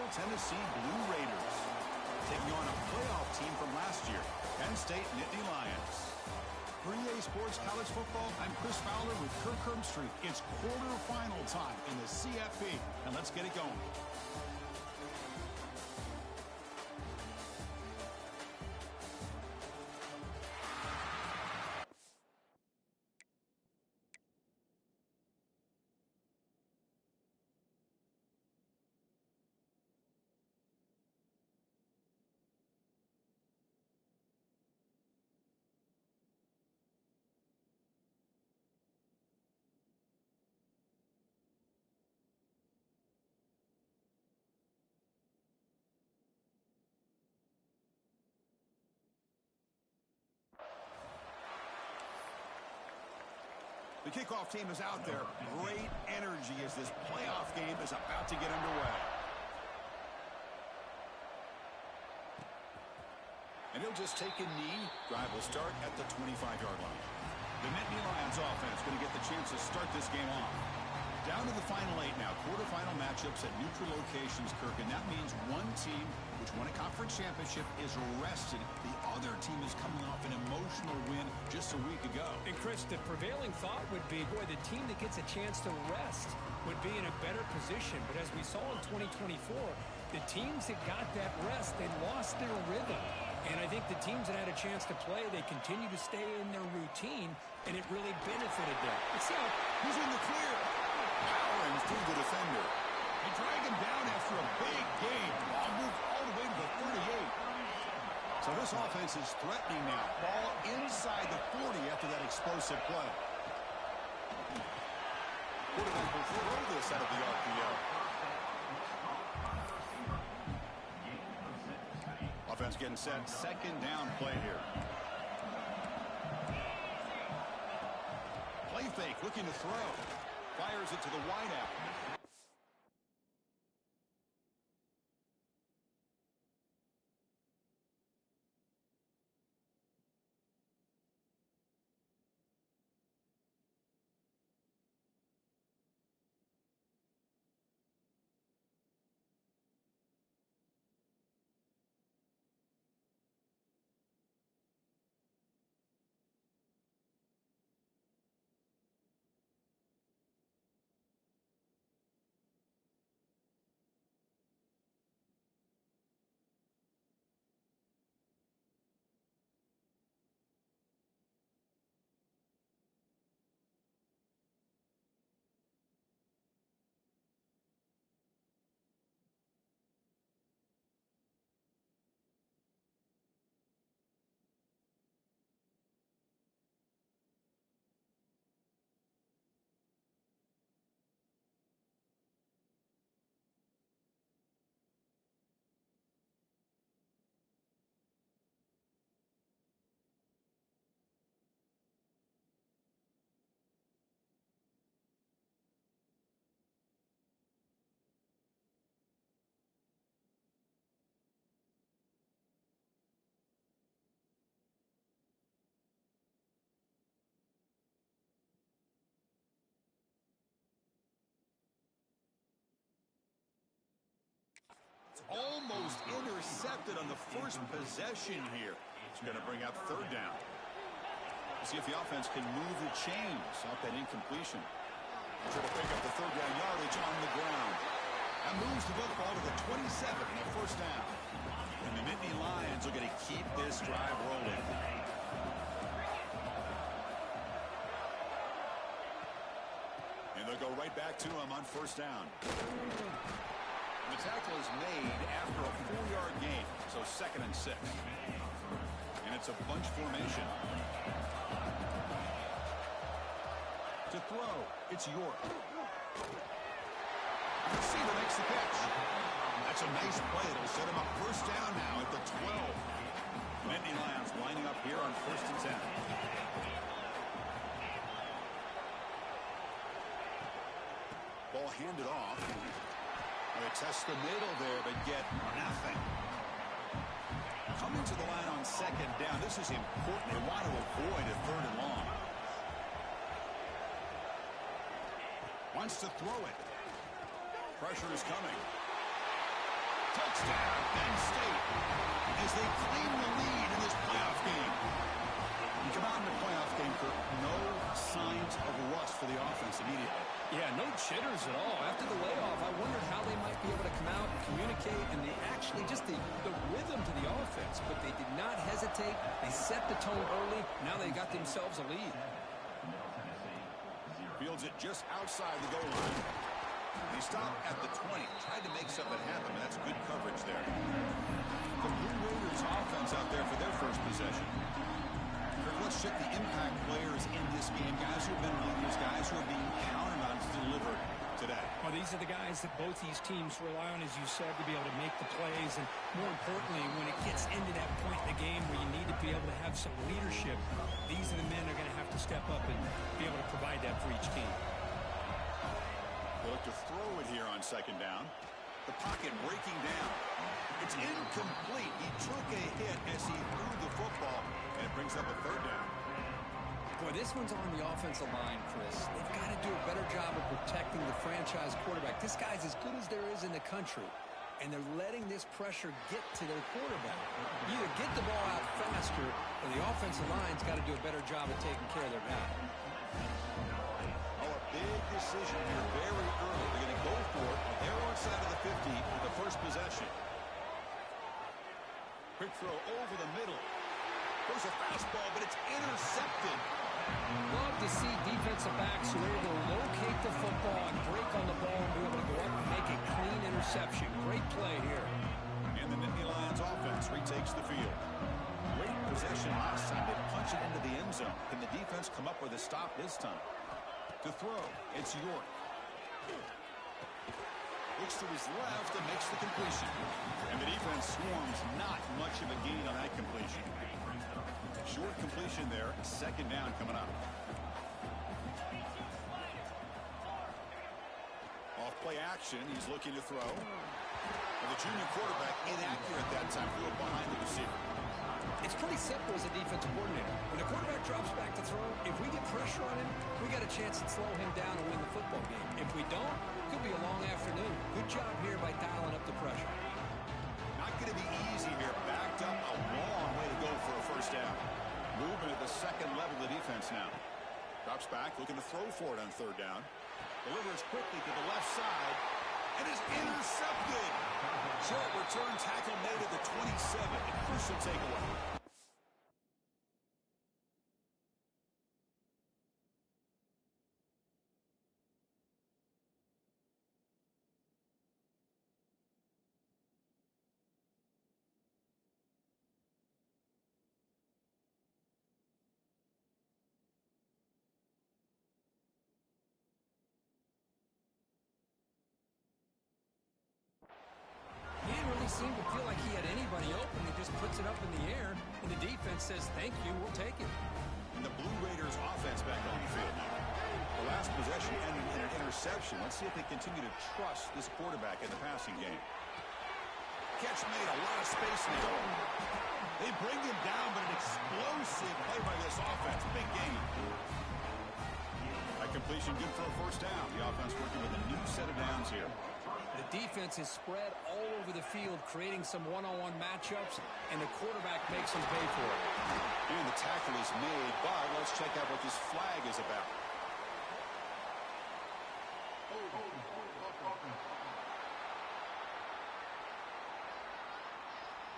Middle Tennessee Blue Raiders, taking on a playoff team from last year, Penn State Nittany Lions. For EA Sports College Football, I'm Chris Fowler with Kirk Herbstreit. It's quarterfinal time in the CFP, and let's get it going. The kickoff team is out there. Great energy as this playoff game is about to get underway. And he'll just take a knee. Drive will start at the 25-yard line. The Nittany Lions offense going to get the chance to start this game off. Down to the final 8 now. Quarterfinal matchups at neutral locations, Kirk. And that means one team which won a conference championship is rested. The other team is coming off an emotional win just a week ago. And Chris, the prevailing thought would be, boy, the team that gets a chance to rest would be in a better position. But as we saw in 2024, the teams that got that rest, they lost their rhythm. And I think the teams that had a chance to play, they continue to stay in their routine, and it really benefited them. Let's see how he's in the clear. Powering through the defender. They drag him down after a big game. Ball moved all the way to the 38. So this offense is threatening now. Ball inside the 40 after that explosive play. Quarterback will throw this out of the RPO. Offense getting set. Second down play here. Play fake, looking to throw. Fires it to the wideout. Almost intercepted on the first possession here. It's going to bring up third down. See if the offense can move the chains off that incompletion. Try to pick up the third down yardage on the ground. That moves the football to the 27 and a first down. And the Nittany Lions are going to keep this drive rolling. And they'll go right back to him on first down. The tackle is made after a 4-yard gain, so 2nd and 6. And it's a bunch formation. To throw, it's York. Receiver makes the catch. That's a nice play. It'll set him up first down now at the 12. Nittany Lions lining up here on 1st and 10. Ball handed off. They test the middle there, but get nothing. Coming to the line on 2nd down. This is important. They want to avoid a 3rd and long. Wants to throw it. Pressure is coming. Touchdown, Penn State, as they claim the lead in this playoff game. You come out in the playoff game, Kirk, no signs of rust for the offense immediately. Yeah, no jitters at all. After the layoff, I wondered how they might be able to come out and communicate, and just the rhythm to the offense. But they did not hesitate. They set the tone early. Now they got themselves a lead. Fields it just outside the goal line. He stopped at the 20. Tried to make something happen, but that's good coverage there. The Blue Raiders offense out there for their first possession. Let's check the impact players in this game. Guys who have been leaders, guys who are being counted on to deliver today. Well, these are the guys that both these teams rely on, as you said, to be able to make the plays. And more importantly, when it gets into that point in the game where you need to be able to have some leadership, these are the men that are going to have to step up and be able to provide that for each team. They look to throw it here on second down. The pocket breaking down. It's incomplete. He took a hit as he threw the football, and it brings up a third down. Boy, this one's on the offensive line, Chris. They've got to do a better job of protecting the franchise quarterback. This guy's as good as there is in the country, and they're letting this pressure get to their quarterback. Either get the ball out faster, or the offensive line's got to do a better job of taking care of their guy. Oh, a big decision here very early. They're going to go for it. They're on side of the 50 with the first possession. Quick throw over the middle. There's a fastball, but it's intercepted. Love to see defensive backs who are able to locate the football and break on the ball and be able to go up and make a clean interception. Great play here. And the Nittany Lions offense retakes the field. Great possession last time. They punch it into the end zone. Can the defense come up with a stop this time? To throw, it's York. Looks to his left and makes the completion. And the defense swarms, not much of a gain on that completion. Short completion there, second down coming up. Off play action, he's looking to throw. And the junior quarterback inaccurate that time, threw it behind the receiver. It's pretty simple as a defensive coordinator. When the quarterback drops back to throw, if we get pressure on him, we got a chance to slow him down and win the football game. If we don't, it could be a long afternoon. Good job here by dialing up the pressure. Not going to be easy here. Backed up a long way to go for a first down. Movement at the second level of the defense now. Drops back, looking to throw for it on third down. Delivers quickly to the left side. And is intercepted. Short return tackle made at the 27. A crucial takeaway. Seemed to feel like he had anybody open. He just puts it up in the air, and the defense says, thank you, we'll take it. And the Blue Raiders offense back on the field now. The last possession ended in an interception. Let's see if they continue to trust this quarterback in the passing game. Catch made, a lot of space now. They bring him down, but an explosive play by this offense. Big game. That completion good for a first down. The offense working with a new set of downs here. The defense is spread all over the field, creating some one-on-one matchups, and the quarterback makes them pay for it. And the tackle is made, but let's check out what this flag is about.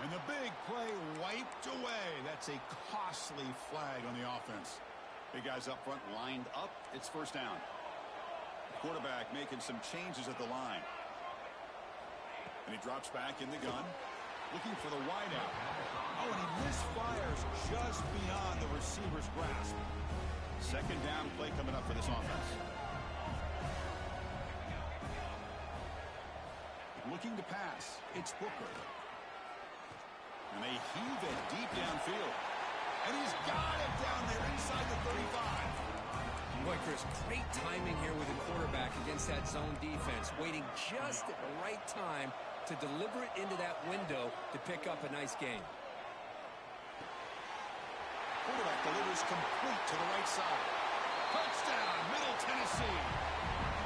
And the big play wiped away. That's a costly flag on the offense. Big guys up front lined up. It's first down. Quarterback making some changes at the line. And he drops back in the gun, looking for the wideout. Oh, and he misfires just beyond the receiver's grasp. Second down play coming up for this offense. Looking to pass. It's Booker. And they heave it deep downfield. And he's got it down there inside the 35. Boy, Chris, great timing here with the quarterback against that zone defense, waiting just at the right time to deliver it into that window to pick up a nice gain. Quarterback delivers complete to the right side. Touchdown, Middle Tennessee.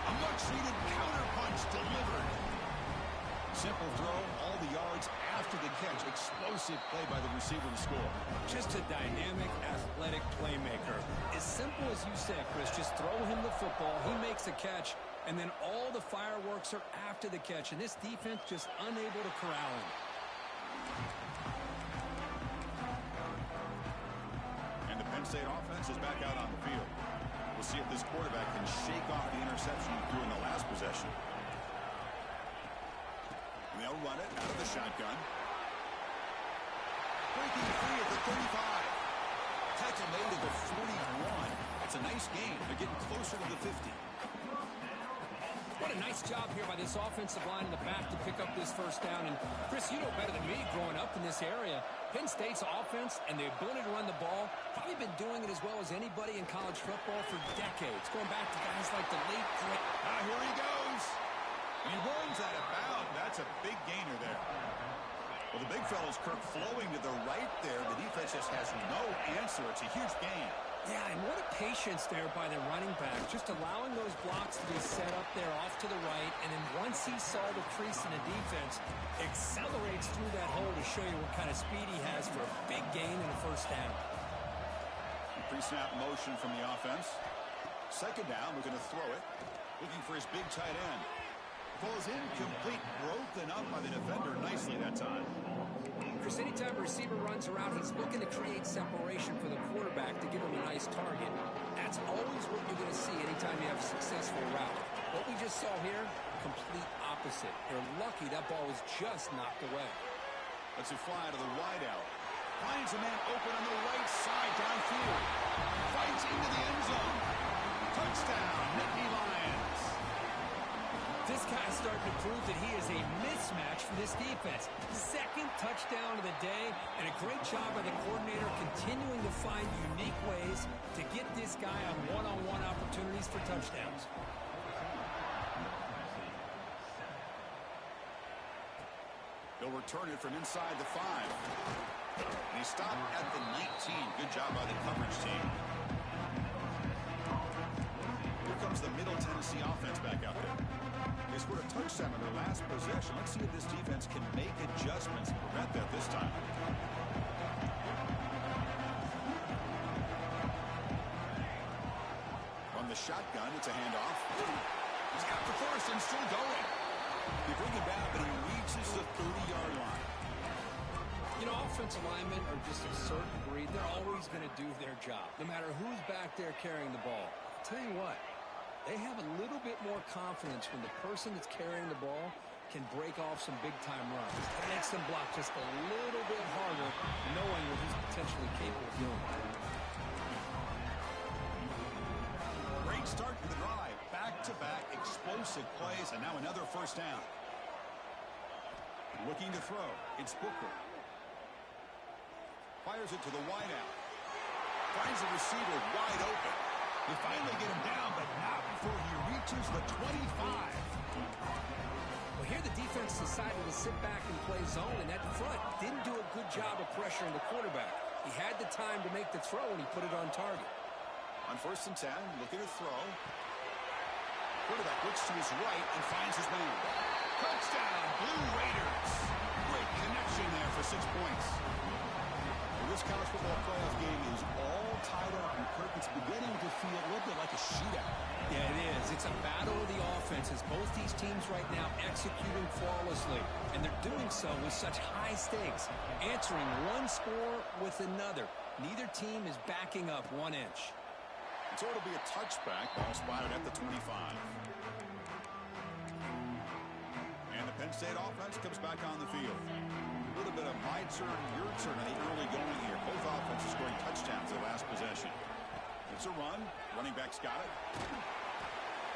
A much-needed counterpunch delivered. Simple throw, all the yards after the catch. Explosive play by the receiver to score. Just a dynamic, athletic playmaker. As simple as you said, Chris, just throw him the football, he makes a catch, and then all the fireworks are after the catch, and this defense just unable to corral him. And the Penn State offense is back out on the field. We'll see if this quarterback can shake off the interception he threw in the last possession. And they'll run it out of the shotgun. Breaking free at the 35. Tackle made at the 41. It's a nice game. They're getting closer to the 50. What a nice job here by this offensive line in the back to pick up this first down. And, Chris, you know better than me growing up in this area. Penn State's offense and the ability to run the ball, probably been doing it as well as anybody in college football for decades, going back to guys like the late great. Here he goes. He runs out of bounds. That's a big gainer there. Well, the big fella's Kirk flowing to the right there. The defense just has no answer. It's a huge gain. Yeah, and what a patience there by the running back, just allowing those blocks to be set up there off to the right, and then once he saw the crease in the defense, accelerates through that hole to show you what kind of speed he has for a big gain and a first down. Pre-snap motion from the offense. Second down, we're going to throw it. Looking for his big tight end. Falls incomplete, broken up by the defender nicely that time. Chris, anytime a receiver runs around, he's looking to create separation for the quarterback to give him a nice target. That's always what you're going to see anytime you have a successful route. What we just saw here, complete opposite. They're lucky that ball was just knocked away. Let's it fly to the wideout. Finds a man open on the right side downfield. Fights into the end zone. Touchdown, Nittany Lions. This guy's starting to prove that he is a mismatch for this defense. Second touchdown of the day, and a great job by the coordinator continuing to find unique ways to get this guy on one-on-one opportunities for touchdowns. They'll return it from inside the 5. And he stopped at the 19. Good job by the coverage team. Here comes the Middle Tennessee offense back out there. They scored a touchdown on their last possession. Let's see if this defense can make adjustments and prevent that this time. From the shotgun, it's a handoff. He's got the first and still going. They bring it back, and he reaches the 30-yard line. You know, offensive linemen are just a certain breed. They're always going to do their job, no matter who's back there carrying the ball. I'll tell you what. They have a little bit more confidence when the person that's carrying the ball can break off some big-time runs. It makes them block just a little bit harder, knowing what he's potentially capable of doing. Great start to the drive. Back-to-back explosive plays, and now another first down. Looking to throw. It's Booker. Fires it to the wideout. Finds the receiver wide open. They finally get him down, but not before he reaches the 25. Well, here the defense decided to sit back and play zone, and that front didn't do a good job of pressuring the quarterback. He had the time to make the throw, and he put it on target. On 1st and 10, looking to throw. Quarterback looks to his right and finds his man. Touchdown, Blue Raiders. Great connection there for 6 points. This college football playoff game is all tied up, and Kirk, it's beginning to feel a little bit like a shootout. Yeah, it is. It's a battle of the offenses. Both these teams right now executing flawlessly, and they're doing so with such high stakes, answering one score with another. Neither team is backing up 1 inch. And so it'll be a touchback, ball spotted at the 25. And the Penn State offense comes back on the field. A little bit of my turn, your turn in the early going here. Both offenses scoring touchdowns their last possession. It's a run. Running back's got it.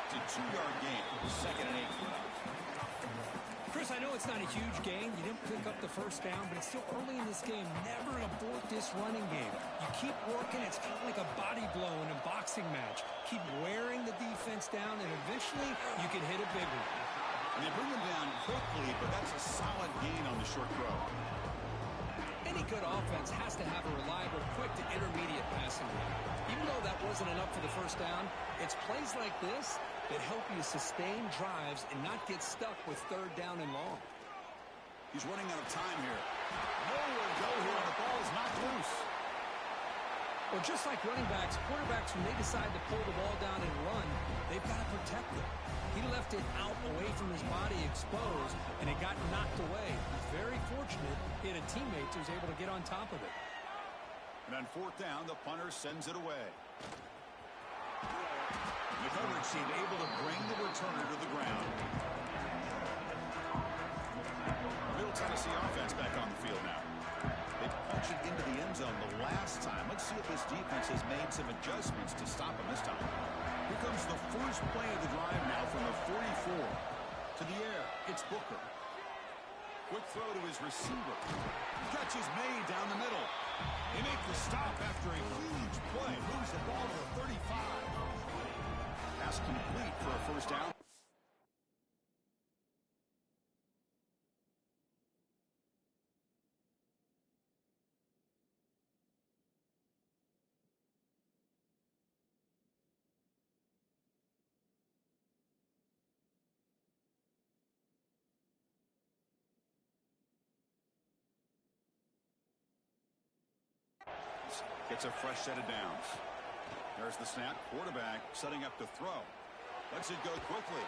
It's a 2-yard gain. 2nd and 8. Chris, I know it's not a huge gain. You didn't pick up the first down, but it's still early in this game. Never abort this running game. You keep working. It's kind of like a body blow in a boxing match. Keep wearing the defense down, and eventually you can hit a big one. And they bring him down quickly, but that's a solid gain on the short throw. Any good offense has to have a reliable, quick to intermediate passing game. Even though that wasn't enough for the first down, it's plays like this that help you sustain drives and not get stuck with 3rd down and long. He's running out of time here. Nowhere to go here, and the ball is knocked loose. Well, just like running backs, quarterbacks, when they decide to pull the ball down and run, they've got to protect it. He left it out away from his body exposed, and it got knocked away. He's very fortunate he had a teammate who was able to get on top of it. And on fourth down, the punter sends it away. The coverage team able to bring the returner to the ground. Middle Tennessee offense back on the field now. They punched it into the end zone the last time. Let's see if this defense has made some adjustments to stop them this time. Here comes the first play of the drive now from the 44. To the air, it's Booker. Quick throw to his receiver. Catch is made down the middle. They make the stop after a huge play. Moves the ball to the 35. Pass complete for a first down. Gets a fresh set of downs. There's the snap. Quarterback setting up to throw. Lets it go quickly.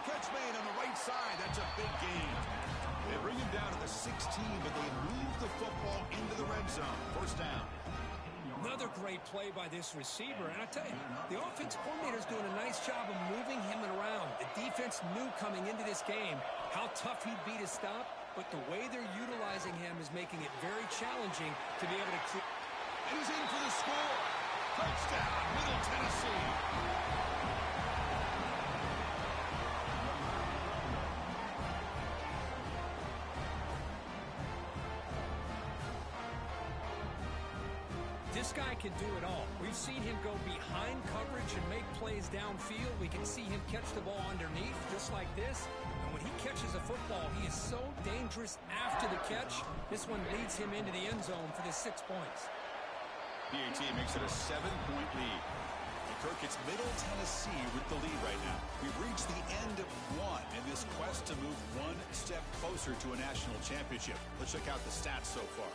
Catch made on the right side. That's a big gain. They bring him down to the 16, but they move the football into the red zone. First down. Another great play by this receiver. And I tell you, the offense coordinator's doing a nice job of moving him around. The defense knew coming into this game how tough he'd be to stop, but the way they're utilizing him is making it very challenging to be able to... And he's in for the score. Touchdown, Middle Tennessee. This guy can do it all. We've seen him go behind coverage and make plays downfield. We can see him catch the ball underneath just like this. And when he catches a football, he is so dangerous after the catch. This one leads him into the end zone for the 6 points. PAT makes it a 7-point lead. Kirk, it's Middle Tennessee with the lead right now. We've reached the end of one in this quest to move one step closer to a national championship. Let's check out the stats so far.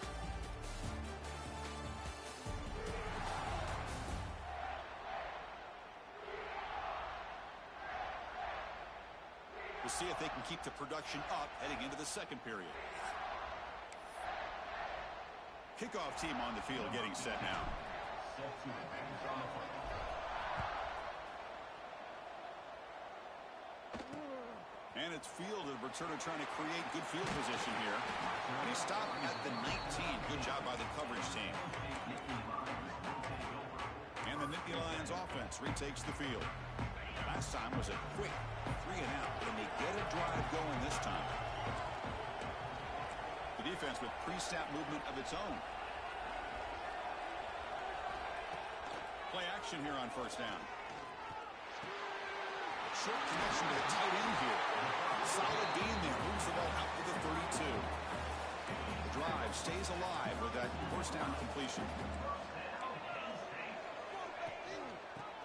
We'll see if they can keep the production up heading into the second period. Kickoff team on the field getting set now. And it's fielded. Returner trying to create good field position here. And he stopped at the 19. Good job by the coverage team. And the Nittany Lions offense retakes the field. Last time was a quick 3-and-out. Can they get a drive going this time? The defense with pre-snap movement of its own. Play action here on first down. Short connection to the tight end here. Solid gain there. Moves the ball out to the 32. The drive stays alive with that first down completion.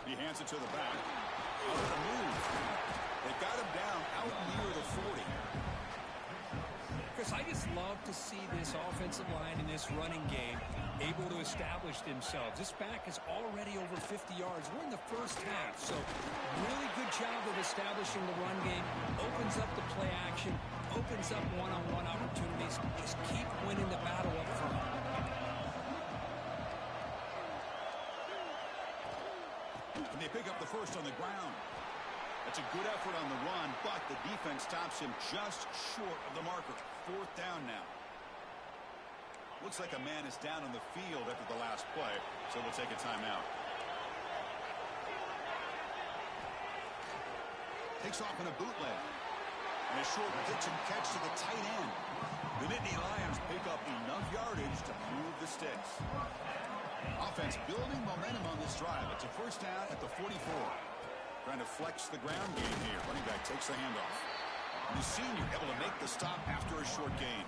He hands it to the back. Out of the move. They got him down out near the 40. Chris, I just love to see this offensive line in this running game able to establish themselves. This back is already over 50 yards. We're in the first half, so really good job of establishing the run game. Opens up the play action, opens up one-on-one opportunities. Just keep winning the battle up front. And they pick up the first on the ground. That's a good effort on the run, but the defense stops him just short of the marker. Fourth down now. Looks like a man is down on the field after the last play, so we'll take a timeout. Takes off in a bootleg. And a short pitch and catch to the tight end. The Nittany Lions pick up enough yardage to move the sticks. Offense building momentum on this drive. It's a first down at the 44. Trying to flex the ground game here. Running back takes the handoff. And the senior able to make the stop after a short gain.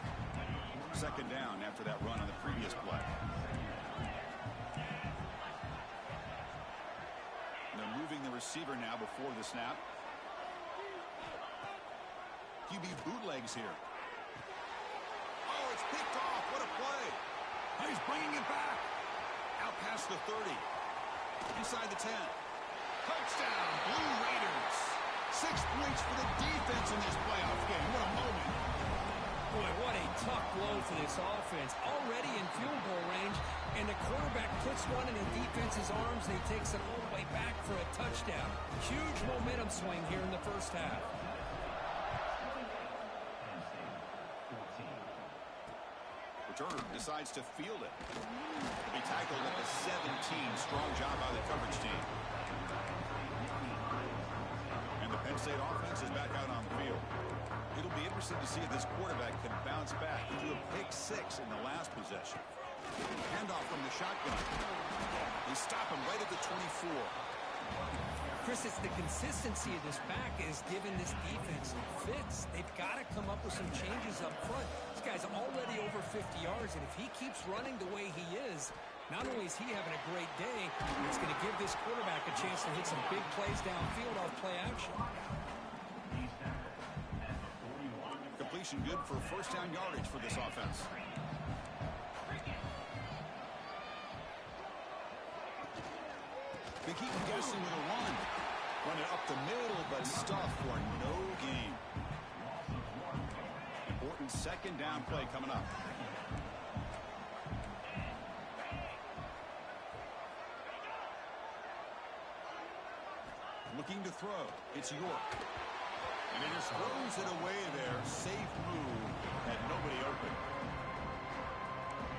Second down after that run on the previous play. And they're moving the receiver now before the snap. QB bootlegs here. the 30. Inside the 10. Touchdown, Blue Raiders. 6 points for the defense in this playoff game. What a moment. Boy, what a tough blow for this offense. Already in field goal range, and the quarterback puts one in the defense's arms, and he takes it all the way back for a touchdown. Huge momentum swing here in the first half. Returner decides to field it. He'll be tackled at the 17. Strong job by the coverage team. And the Penn State offense is back out on the field. It'll be interesting to see if this quarterback can bounce back. He threw a pick 6 in the last possession. Handoff from the shotgun. They stop him right at the 24. Chris, it's the consistency of this back is giving this defense fits. They've got to come up with some changes up front. This guy's already over 50 yards, and if he keeps running the way he is, not only is he having a great day, it's going to give this quarterback a chance to hit some big plays downfield off play action. Completion good for first down yardage for this offense. They keep him guessing with a run. Run it up the middle, but stuff for no gain. Important second down play coming up. Looking to throw. It's York. And he just throws it away there. Safe move. Had nobody open.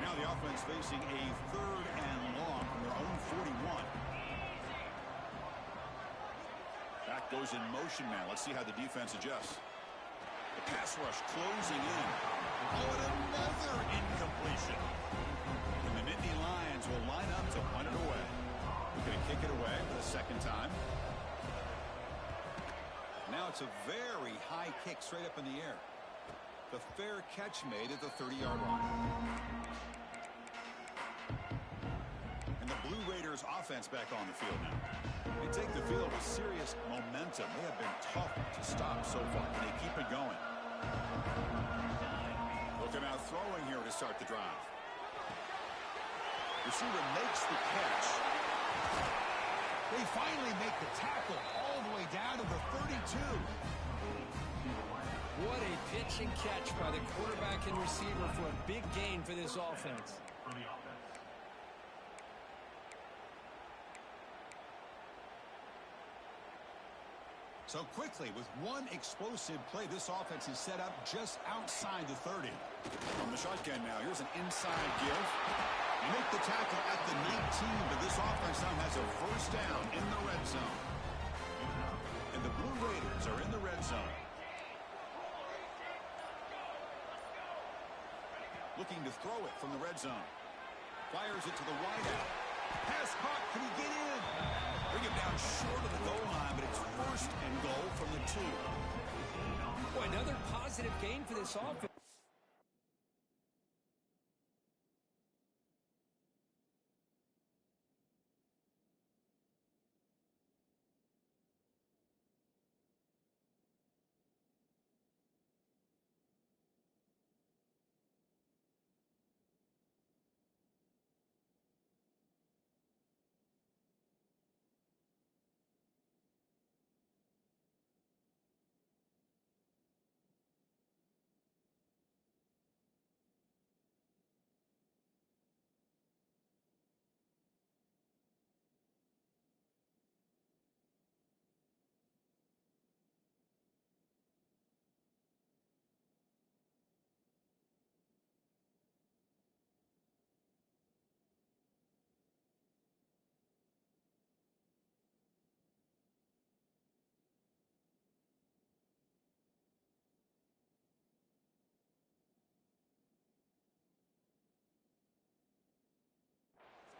Now the offense facing a 3rd and long from their own 41. Back goes in motion now. Let's see how the defense adjusts. The pass rush closing in. Oh, and another incompletion. And the Nittany Lions will line up to punt it away. We're going to kick it away for the second time. Now it's a very high kick straight up in the air. The fair catch made at the 30-yard line. And the Blue Raiders offense back on the field now. They take the field with serious momentum. They have been tough to stop so far, and they keep it going. Looking out throwing here to start the drive. Receiver makes the catch. They finally make the tackle all the way down to the 32. What a pitch and catch by the quarterback and receiver for a big gain for this offense. So quickly, with one explosive play, this offense is set up just outside the 30. From the shotgun now, here's an inside give. Make the tackle at the 19, but this offense now has a first down in the red zone. And the Blue Raiders are in the red zone. Looking to throw it from the red zone. Fires it to the wideout. Pass caught. Can he get in? Bring him down short of the goal line, but it's first and goal from the 2. Boy, another positive gain for this offense.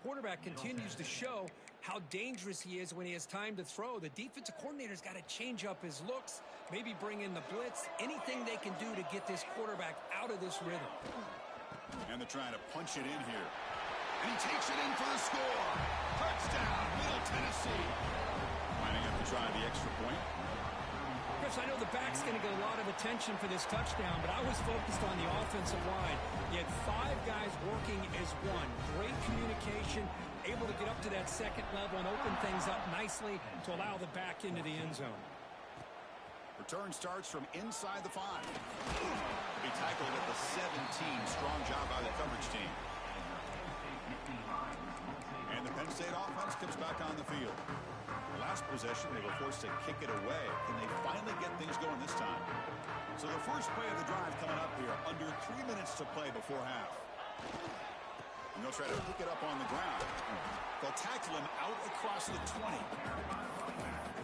Quarterback continues to show how dangerous he is when he has time to throw. The defensive coordinator's got to change up his looks, maybe bring in the blitz, anything they can do to get this quarterback out of this rhythm. And they're trying to punch it in here. And he takes it in for the score. Touchdown, Middle Tennessee. Lining up to try the extra point. Chris, I know the back's going to get a lot of attention for this touchdown, but I was focused on the offensive line. You had 5 guys working as one. Great communication, able to get up to that second level and open things up nicely to allow the back into the end zone. Return starts from inside the 5. To be tackled at the 17. Strong job by the coverage team. And the Penn State offense comes back on the field. Last possession, they were forced to kick it away. Can they finally get things going this time? So the first play of the drive coming up here. Under 3 minutes to play before half. And they'll try to pick it up on the ground. They'll tackle him out across the 20.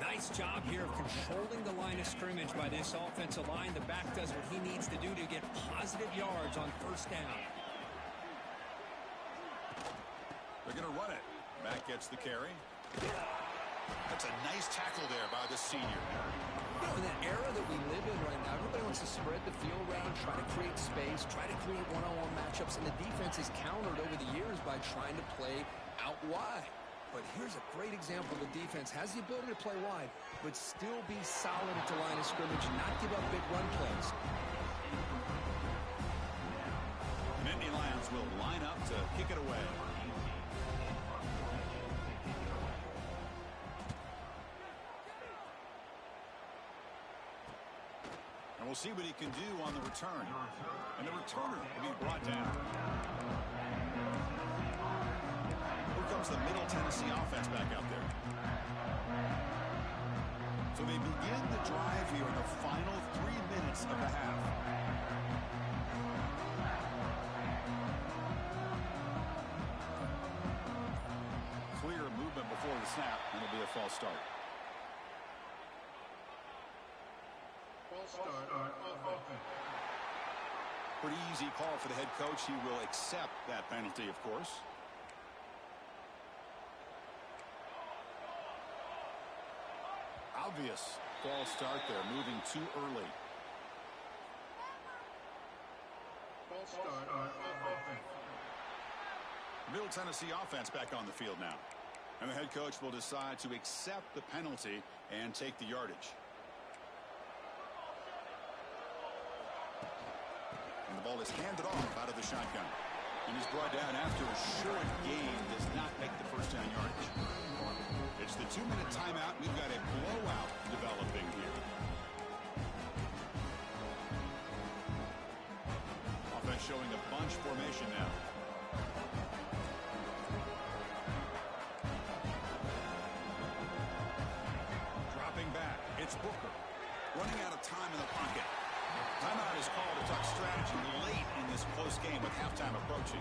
Nice job here of controlling the line of scrimmage by this offensive line. The back does what he needs to do to get positive yards on first down. They're going to run it. Back gets the carry. That's a nice tackle there by the senior. You know, in that era that we live in right now, everybody wants to spread the field around, try to create space, try to create one-on-one matchups, and the defense is countered over the years by trying to play out wide. But here's a great example. The defense has the ability to play wide, but still be solid at the line of scrimmage and not give up big run plays. Nittany Lions will line up to kick it away. And we'll see what he can do on the return. And the returner will be brought down. Here comes the Middle Tennessee offense back out there. So they begin the drive here in the final 3 minutes of the half. Clear movement before the snap, and it'll be a false start. Pretty easy call for the head coach. He will accept that penalty, of course. Obvious false start there, moving too early. Middle Tennessee offense back on the field now. And the head coach will decide to accept the penalty and take the yardage. And the ball is handed off out of the shotgun. And he's brought down after a short gain. Does not make the first down yardage. It's the 2-minute timeout. We've got a blowout developing here. Offense showing a bunch formation now. Dropping back. It's Booker. Running out of time in the pocket. Timeout is called to talk strategy late in this close game with halftime approaching.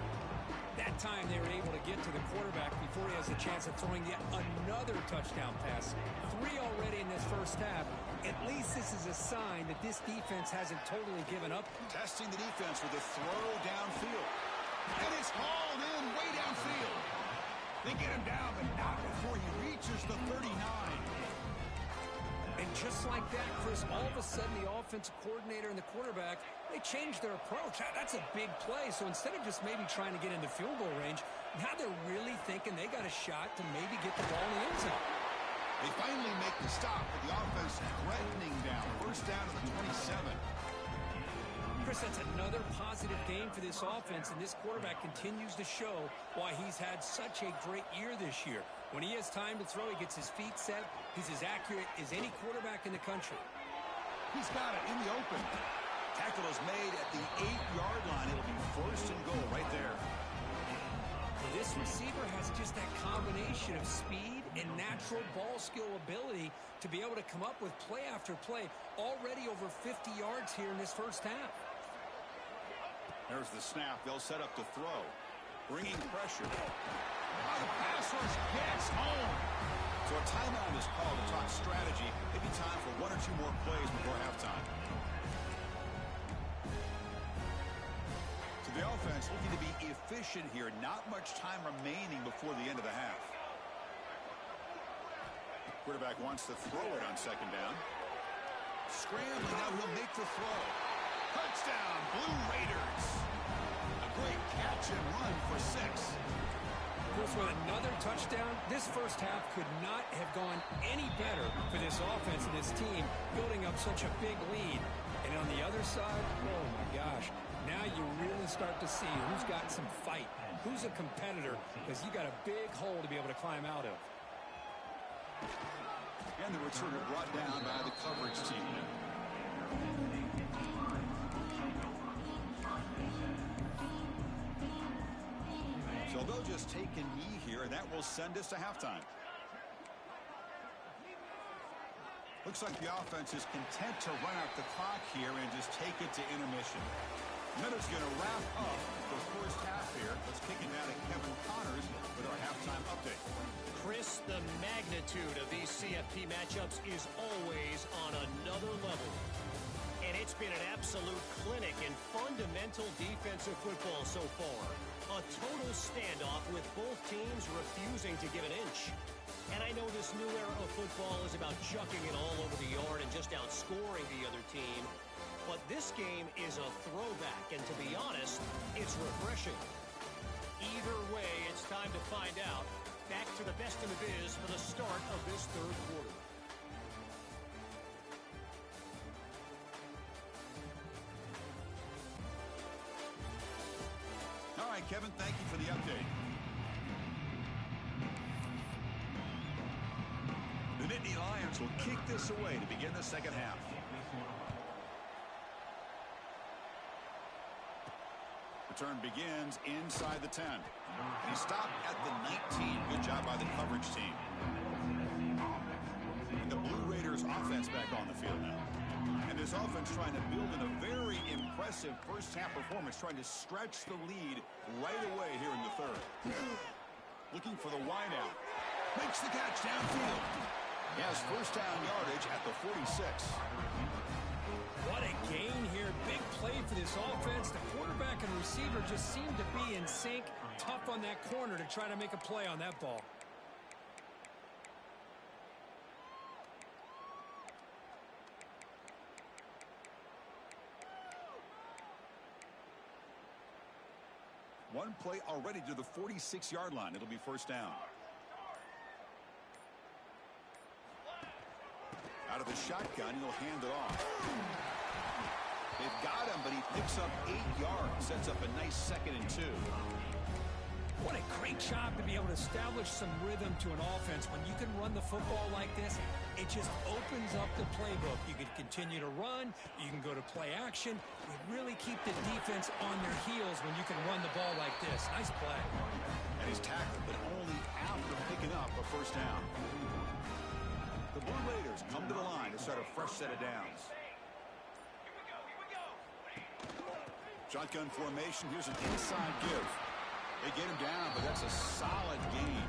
That time they were able to get to the quarterback before he has a chance of throwing yet another touchdown pass. 3 already in this first half. At least this is a sign that this defense hasn't totally given up. Testing the defense with a throw downfield. And it's hauled in way downfield. They get him down, but not before he reaches the 39. And just like that, Chris, all of a sudden the offensive coordinator and the quarterback, they changed their approach. That's a big play. So instead of just maybe trying to get into field goal range, now they're really thinking they got a shot to maybe get the ball in the end zone. They finally make the stop, but the offense threatening down. First down to the 27. Chris, that's another positive game for this offense, and this quarterback continues to show why he's had such a great year this year. When he has time to throw, he gets his feet set. He's as accurate as any quarterback in the country. He's got it in the open. Tackle is made at the 8-yard line. It'll be first and goal right there. This receiver has just that combination of speed and natural ball skill ability to be able to come up with play after play. Already over 50 yards here in this first half. There's the snap. They'll set up to throw. Bringing pressure. Oh, the pass rush gets home. So a timeout is called to talk strategy. Maybe time for 1 or 2 more plays before halftime. So the offense looking to be efficient here. Not much time remaining before the end of the half. Quarterback wants to throw it on second down. Scrambling, now he'll make the throw. Touchdown, Blue Raiders. A great catch and run for 6. With another touchdown, this first half could not have gone any better for this offense and this team, building up such a big lead. And on the other side, oh my gosh, now you really start to see who's got some fight, who's a competitor, because you got a big hole to be able to climb out of. And the returner brought down by the coverage team. So they'll just take a knee here, and that will send us to halftime. Looks like the offense is content to run out the clock here and just take it to intermission. Miller's going to wrap up the first half here. Let's kick it down to Kevin Connors with our halftime update. Chris, the magnitude of these CFP matchups is always on another level. And it's been an absolute clinic in fundamental defensive football so far. A total standoff with both teams refusing to give an inch. And I know this new era of football is about chucking it all over the yard and just outscoring the other team. But this game is a throwback, and to be honest, it's refreshing. Either way, it's time to find out. Back to the best in the biz for the start of this third quarter. All right, Kevin, thank you for the update. The Nittany Lions will kick this away to begin the second half. Return begins inside the 10. And he stopped at the 19. Good job by the coverage team. And the Blue Raiders offense back on the field now. And this offense trying to build in a very impressive first half performance, trying to stretch the lead right away here in the third. Looking for the wideout. Makes the catch downfield. He has first down yardage at the 46. What a gain here. Big play for this offense. The quarterback and receiver just seem to be in sync. Tough on that corner to try to make a play on that ball. One play already to the 46-yard line. It'll be first down. Out of the shotgun, he'll hand it off. They've got him, but he picks up 8 yards. Sets up a nice 2nd and 2. What a great job to be able to establish some rhythm to an offense. When you can run the football like this, it just opens up the playbook. You can continue to run. You can go to play action. You really keep the defense on their heels when you can run the ball like this. Nice play. And he's tackled, but only after picking up a first down. The Blue Raiders come to the line to start a fresh set of downs. Shotgun formation. Here's an inside give. They get him down, but that's a solid gain.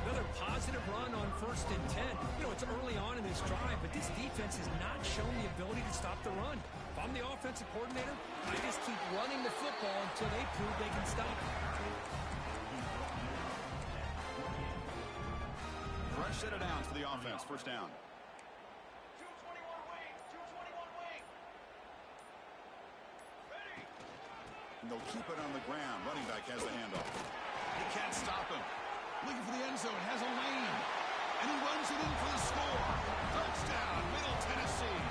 Another positive run on 1st and 10. You know, it's early on in this drive, but this defense has not shown the ability to stop the run. If I'm the offensive coordinator, I just keep running the football until they prove they can stop it. Fresh set of downs for the offense. First down. And they'll keep it on the ground. Running back has the handoff. He can't stop him. Looking for the end zone. Has a lane. And he runs it in for the score. Touchdown, Middle Tennessee.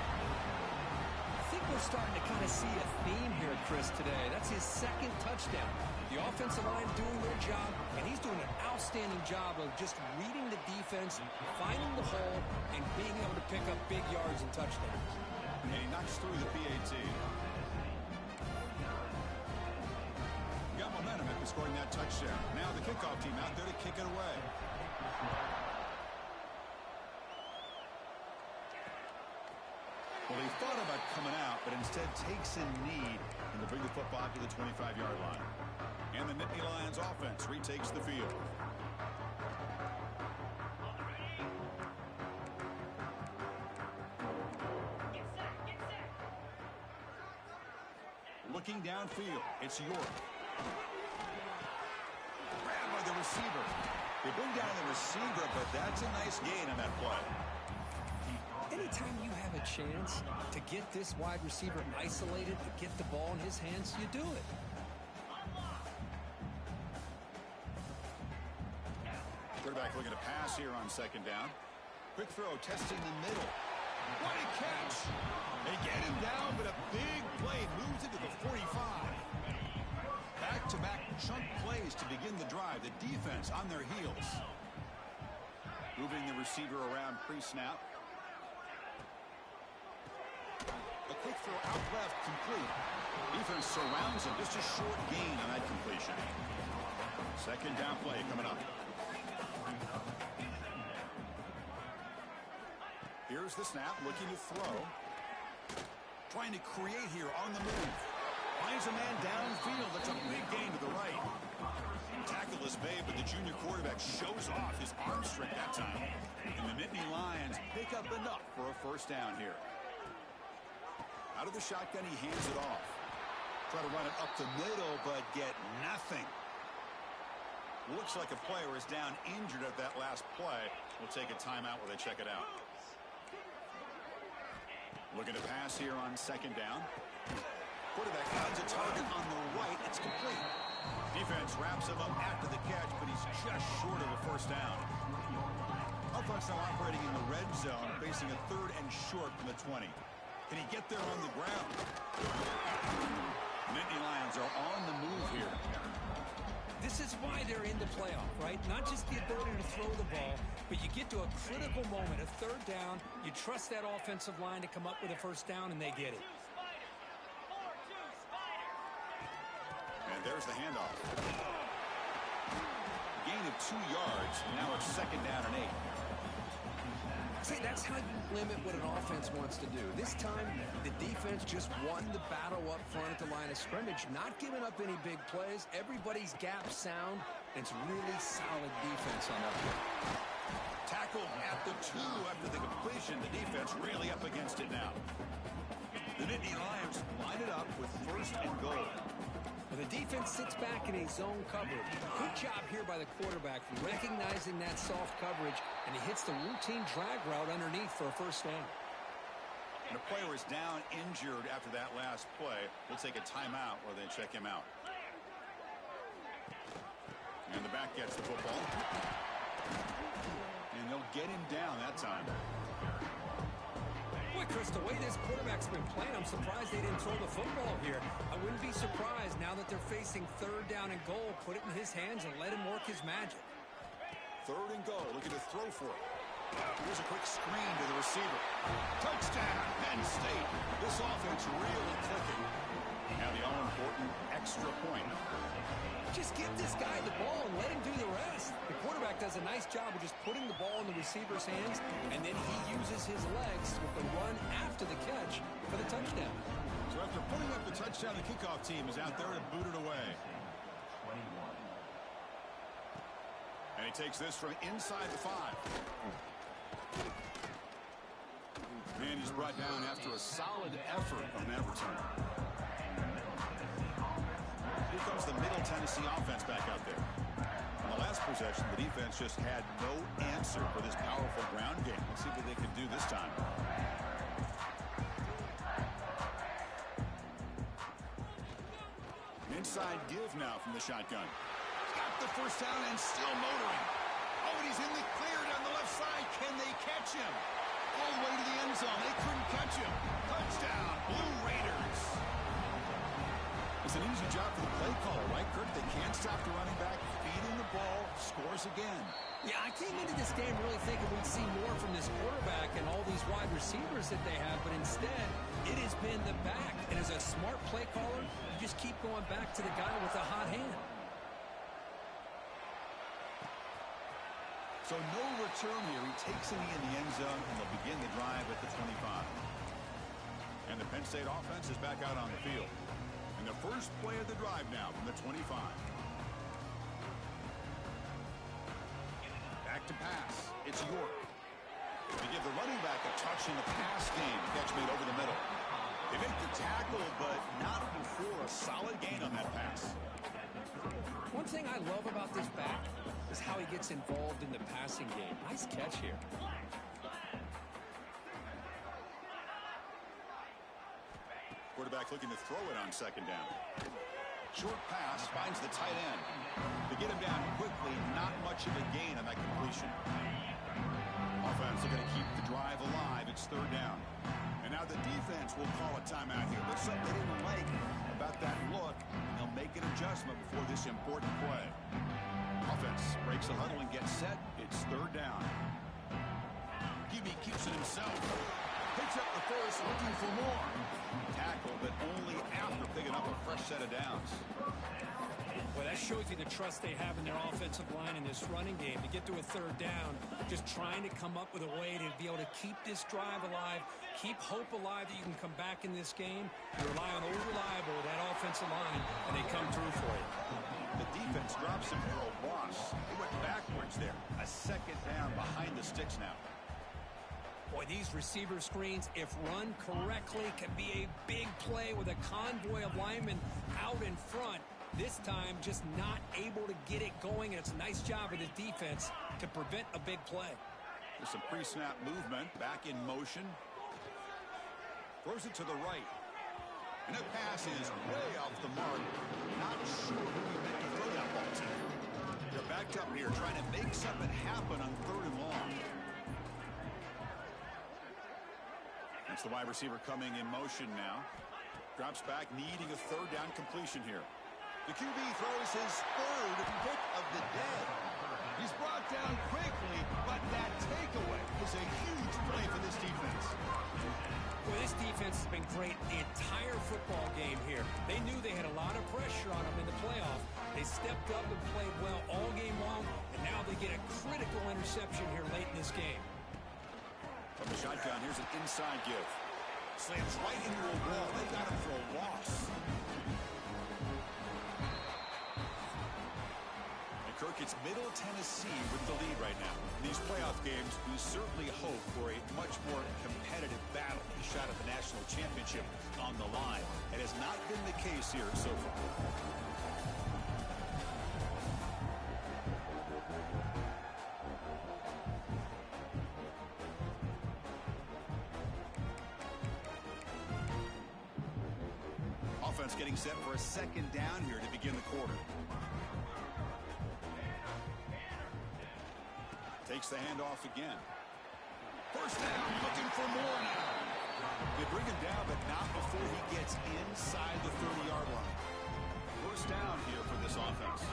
I think we're starting to kind of see a theme here, Chris, today. That's his 2nd touchdown. The offensive line doing their job, and he's doing an outstanding job of just reading the defense, finding the hole, and being able to pick up big yards and touchdowns. And he knocks through the PAT. Got momentum after scoring that touchdown. Now the kickoff team out there to kick it away. Well, he thought about coming out, but instead takes a knee and to bring the football to the 25-yard line. And the Nittany Lions offense retakes the field. Looking downfield, it's York. Grabbed by the receiver. They bring down the receiver, but that's a nice gain on that play. Anytime you have a chance to get this wide receiver isolated, to get the ball in his hands, you do it. Quarterback looking to pass here on 2nd down. Quick throw, testing the middle. What a catch! They get him down, but a big play moves into the 45. drive. The defense on their heels. Moving the receiver around pre-snap. A quick throw out left, complete. Defense surrounds him. Just a short gain on that completion. Second down play coming up. Here's the snap, looking to throw. Trying to create here on the move. Finds a man downfield. That's a big gain to the right. Tackle is made, but the junior quarterback shows off his arm strength that time. And the Nittany Lions pick up enough for a first down here. Out of the shotgun, he hands it off. Try to run it up the middle, but get nothing. Looks like a player is down injured at that last play. We'll take a timeout while they check it out. Looking to pass here on second down. Quarterback finds a target on the right. It's complete. Defense wraps him up after the catch, but he's just short of a first down. Offense now operating in the red zone, facing a third and short from the 20. Can he get there on the ground? Nittany Lions are on the move here. This is why they're in the playoff, right? Not just the ability to throw the ball, but you get to a critical moment, a third down. You trust that offensive line to come up with a first down, and they get it. And there's the handoff. Gain of 2 yards. Now it's second down and 8. See, that's how you limit what an offense wants to do. This time, the defense just won the battle up front at the line of scrimmage, not giving up any big plays. Everybody's gap sound. It's really solid defense on that play. Tackled at the 2 after the completion. The defense really up against it now. The Nittany Lions line it up with first and goal. Well, the defense sits back in a zone coverage. Good job here by the quarterback recognizing that soft coverage, and he hits the routine drag route underneath for a first down. And a player is down injured after that last play. We'll take a timeout while they check him out. And the back gets the football. And they'll get him down that time. Boy, Chris, the way this quarterback's been playing, I'm surprised they didn't throw the football here. I wouldn't be surprised now that they're facing third down and goal. Put it in his hands and let him work his magic. Third and goal, looking to throw for it. Here's a quick screen to the receiver. Touchdown, Penn State. This offense really clicking. Now the all-important extra point. Just give this guy the ball and let him do the rest. The quarterback does a nice job of just putting the ball in the receiver's hands, and then he uses his legs with the run after the catch for the touchdown. So after putting up the touchdown, the kickoff team is out there to boot it away. And he takes this from inside the 5. And he's brought down after a solid effort on that return. Here comes the Middle Tennessee offense back out there. On the last possession, the defense just had no answer for this powerful ground game. Let's see what they can do this time. Inside give now from the shotgun. Got the first down and still motoring. Oh, and he's in the clear down the left side. Can they catch him? All the way to the end zone. They couldn't catch him. Touchdown, Blue Raiders. It's an easy job for the play caller, right, Kirk? They can't stop the running back, feeding the ball, scores again. Yeah, I came into this game really thinking we'd see more from this quarterback and all these wide receivers that they have, but instead, it has been the back. And as a smart play caller, you just keep going back to the guy with a hot hand. So no return here. He takes it in the end zone, and they'll begin the drive at the 25. And the Penn State offense is back out on the field. And the first play of the drive now from the 25. Back to pass. It's York. They give the running back a touch in the pass game. Catch made over the middle. They make the tackle, but not before a solid gain on that pass. One thing I love about this back is how he gets involved in the passing game. Nice catch here. Quarterback looking to throw it on second down. Short pass finds the tight end. To get him down quickly, not much of a gain on that completion. Offense looking to keep the drive alive. It's third down. And now the defense will call a timeout here. There's something they didn't like about that look. They'll make an adjustment before this important play. Offense breaks the huddle and gets set. It's third down. QB keeps it himself. Picks up the first, looking for more. Tackle, but only after picking up a fresh set of downs. Well, that shows you the trust they have in their offensive line in this running game. To get to a third down, just trying to come up with a way to be able to keep this drive alive, keep hope alive that you can come back in this game. You rely on old reliable, that offensive line, and they come through for you. The defense drops him for a loss. He went backwards there. A second down behind the sticks now. Boy, these receiver screens, if run correctly, can be a big play with a convoy of linemen out in front. This time, just not able to get it going. And it's a nice job of the defense to prevent a big play. There's some pre-snap movement. Back in motion. Throws it to the right. And that pass is way off the mark. Not sure who he meant to throw that ball to. They're backed up here trying to make something happen on third and long. That's the wide receiver coming in motion now. Drops back, needing a third down completion here. The QB throws his third pick of the day. He's brought down quickly, but that takeaway is a huge play for this defense. Well, this defense has been great the entire football game here. They knew they had a lot of pressure on them in the playoff. They stepped up and played well all game long, and now they get a critical interception here late in this game. From the shotgun, here's an inside give. Slams right into a wall. They got him for a loss. Kirk, it's Middle Tennessee with the lead right now. In these playoff games, we certainly hope for a much more competitive battle. A shot at the national championship on the line. It has not been the case here so far. Offense getting set for a second down here to begin the quarter. Takes the handoff again. First down, looking for more now. They bring him down, but not before he gets inside the 30-yard line. First down here for this offense.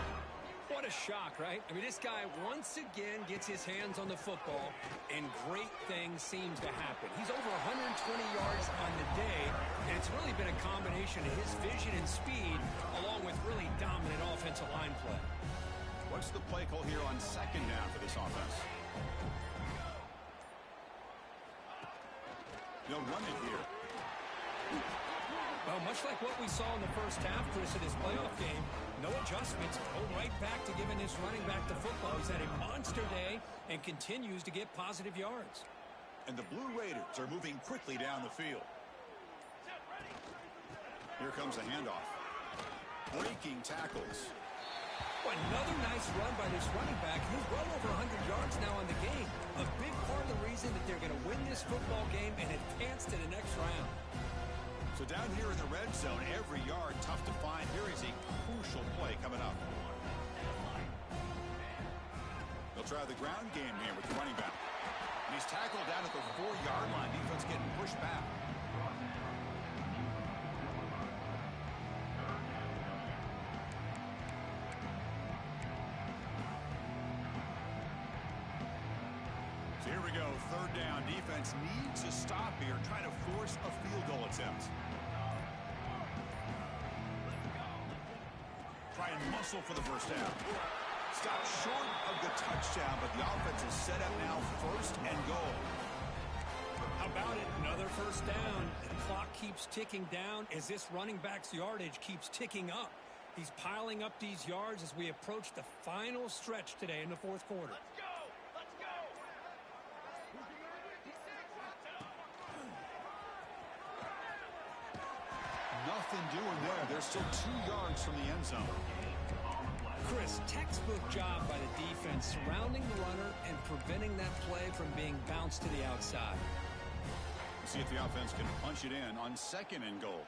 What a shock, right? I mean, this guy once again gets his hands on the football, and great things seem to happen. He's over 120 yards on the day, and it's really been a combination of his vision and speed, along with really dominant offensive line play. What's the play call here on second down for this offense? They'll run it here. Well, much like what we saw in the first half, Chris, in this playoff game, no adjustments. Go right back to giving this running back the football. He's had a monster day and continues to get positive yards. And the Blue Raiders are moving quickly down the field. Here comes the handoff. Breaking tackles. Another nice run by this running back. He's well over 100 yards now in the game. A big part of the reason that they're going to win this football game and advance to the next round. So down here in the red zone, every yard tough to find. Here is a crucial play coming up. They'll try the ground game here with the running back. And he's tackled down at the 4-yard line. Defense getting pushed back. Here we go, third down. Defense needs a stop here, trying to force a field goal attempt. Try and muscle for the first down. Stop short of the touchdown, but the offense is set up now, first and goal. How about it? Another first down. The clock keeps ticking down as this running back's yardage keeps ticking up. He's piling up these yards as we approach the final stretch today in the fourth quarter. Nothing doing there. They're still 2 yards from the end zone. Chris, textbook job by the defense surrounding the runner and preventing that play from being bounced to the outside. We'll see if the offense can punch it in on second and goal.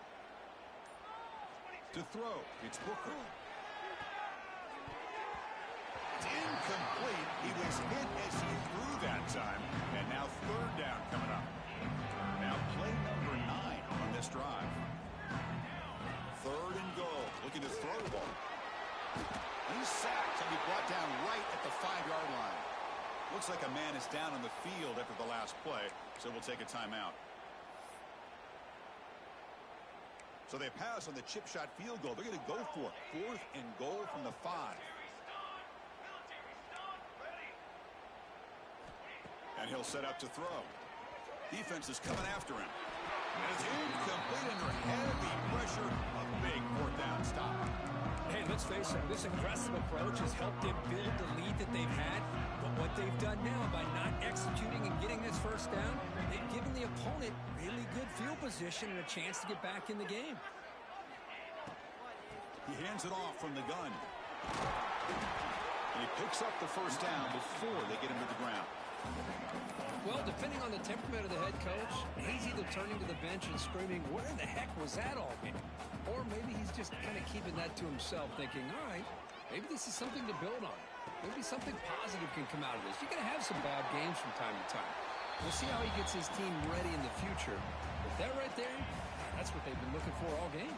To throw, it's Booker. It's incomplete. He was hit as he threw that time. And now third down coming up. Now play number 9 on this drive. Third and goal. Looking to throw the ball. And He's sacked. He'll be brought down right at the 5-yard line. Looks like a man is down on the field after the last play, so we'll take a timeout. So they pass on the chip shot field goal. They're going to go for it. 4th and goal from the 5. And he'll set up to throw. Defense is coming after him. And it's incomplete under heavy pressure. A big 4th down stop. Hey, let's face it, this aggressive approach has helped them build the lead that they've had. But what they've done now by not executing and getting this first down, they've given the opponent really good field position and a chance to get back in the game. He hands it off from the gun. And he picks up the first down before they get him to the ground. Well, depending on the temperament of the head coach, he's either turning to the bench and screaming, where the heck was that all game? Or maybe he's just kind of keeping that to himself, thinking, all right, maybe this is something to build on. Maybe something positive can come out of this. You're going to have some bad games from time to time. We'll see how he gets his team ready in the future. But that right there, that's what they've been looking for all game.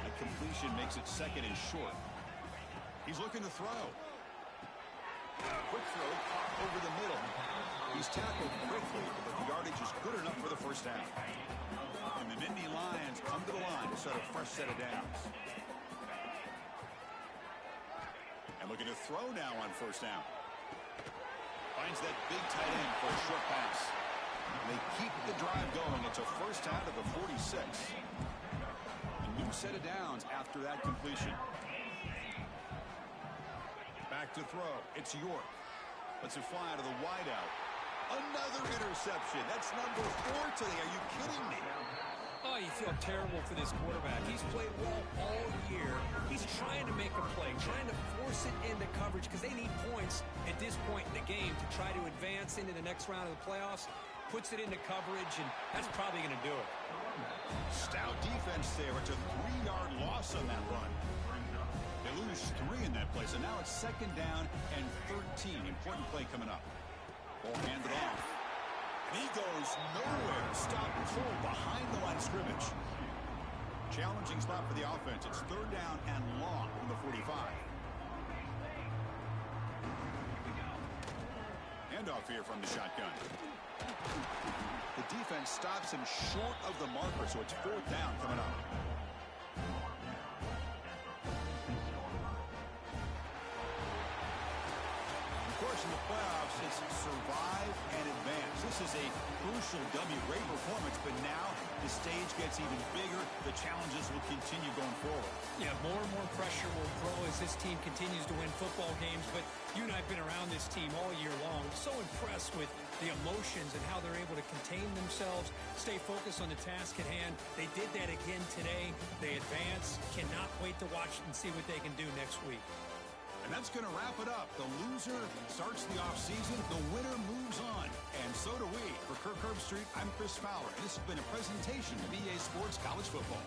A completion makes it 2nd and short. He's looking to throw. Quick throw over the middle. He's tackled quickly, but the yardage is good enough for the first down. And the Nittany Lions come to the line to start a fresh set of downs. And looking to throw now on first down. Finds that big tight end for a short pass. And they keep the drive going. It's a first down to the 46. A new set of downs after that completion. Back to throw. It's York. Lets it fly out of the wideout. Another interception. That's number 4 today. Are you kidding me? Oh, you feel terrible for this quarterback. He's played well all year. He's trying to make a play, trying to force it into coverage because they need points at this point in the game to try to advance into the next round of the playoffs. Puts it into coverage, and that's probably going to do it. Stout defense there. It's a 3-yard loss on that run. They lose 3 in that play, so now it's 2nd down and 13. Important play coming up. Ball handed off. And he goes nowhere. Stop pull behind the line of scrimmage. Challenging spot for the offense. It's 3rd down and long from the 45. Handoff here from the shotgun. The defense stops him short of the marker, so it's 4th down coming up. Of course, in the playoffs, it's survive and advance. This is a crucial W. Great performance, but now the stage gets even bigger. The challenges will continue going forward. Yeah, more and more pressure will grow as this team continues to win football games, but you and I have been around this team all year long. So impressed with the emotions and how they're able to contain themselves, stay focused on the task at hand. They did that again today. They advance. Cannot wait to watch and see what they can do next week. And that's going to wrap it up. The loser starts the offseason. The winner moves on. And so do we. For Kirk Herbstreit, I'm Chris Fowler. And this has been a presentation of EA Sports College Football.